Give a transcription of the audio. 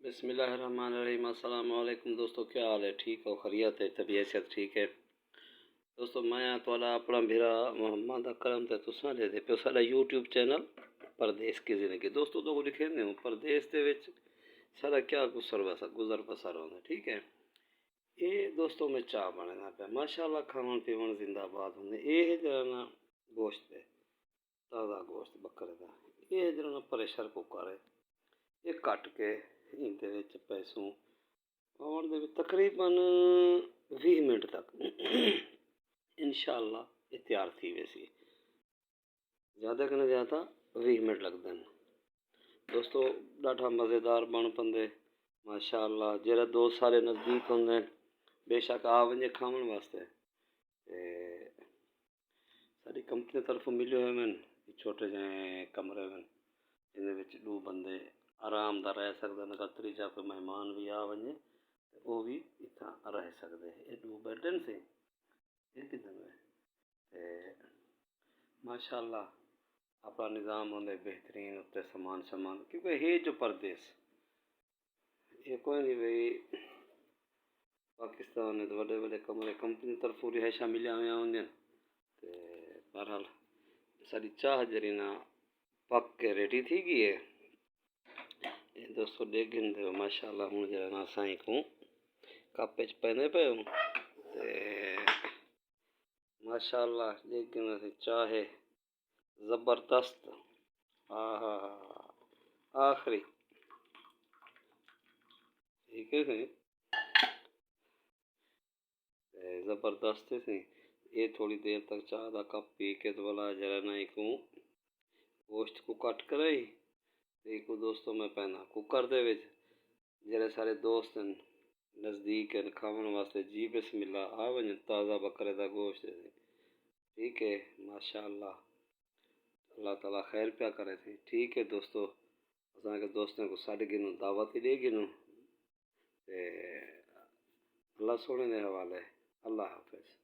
बिस्मिल्लाहिर्रहमानिर्रहीम। अस्सलाम वालेकुम दोस्तों, क्या हाल है? ठीक हो? खैरियत है? तबीयत सेहत ठीक है दोस्तों? मैं थोड़ा अपना भीरा मोहम्मद अकरम ते तुसां दे पे साडा यूट्यूब चैनल परदेस की जिंदगी दोस्तों तो लिखे ने परदेस दे विच सारा क्या गुजर बसर होंदा। ठीक है, ये दोस्तों में चाह बनना पे माशाल्लाह, खावन पीवन जिंदाबाद होंगे। ये जरा ना गोश्त है, ताज़ा गोश्त बकरे का, ये जरा ना प्रेशर कुकर है, ये कट के इनके विच पैसों और तकरीबन 20 मिनट तक इंशाअल्लाह ये तैयार थी। वैसी ज़्यादा कने ज़्यादा 20 मिनट लगते हैं दोस्तों। ॾाढा मज़ेदार बण पंदे माशाअल्लाह। जरा दोस्त सारे नज़दीक होंगे बेशक आ वजे खावन वास्ते। साड़ी कंपनी तरफ मिले हुए हैं छोटे जे कमरे में, इन दो बंदे आराम दा रह सकते हैं। अगर त्रीजा कोई मेहमान भी आ वजे वो भी इतना रह सकते हैं। ये दो बेड से एक दिन माशाअल्लाह अपना निज़ाम होंगे बेहतरीन उत्ते सामान क्योंकि ये जो परदेस ये कोई नहीं भाई पाकिस्तान तो बड़े बड़े कमरे कंपनी तरफों रिहायशा मिलिया हुआ होंगे। बहरहाल सारी चाह जरी ना पक के रेडी थी गई है। ये दोस्तों देगिन दे माशाअल्लाह हूँ जरा ना साई को कप च पैंदे पे माशाअल्लाह देगिन से चाह है जबरदस्त। हाँ हाँ हाँ आखिरी ठीक है जबरदस्त सी। ये थोड़ी देर तक चाह का कप पी के तो बोला जरा ना को गोश्त को कट कराई को दोस्तों मैं पहना कुकर दे विच जरे सारे दोस्त नज़दीक हैं खावन वास्ते जी बिस्मिल्लाह आ वजन ताज़ा बकरे का गोश्त है। ठीक है माशाअल्लाह, अल्लाह ताला खैर प्या करे थी। ठीक है दोस्तों, असा के दोस्तों को साढ़े गिनू दावत ही दे गिनू अल्लाह सोने के हवाले। अल्लाह हाफिज़।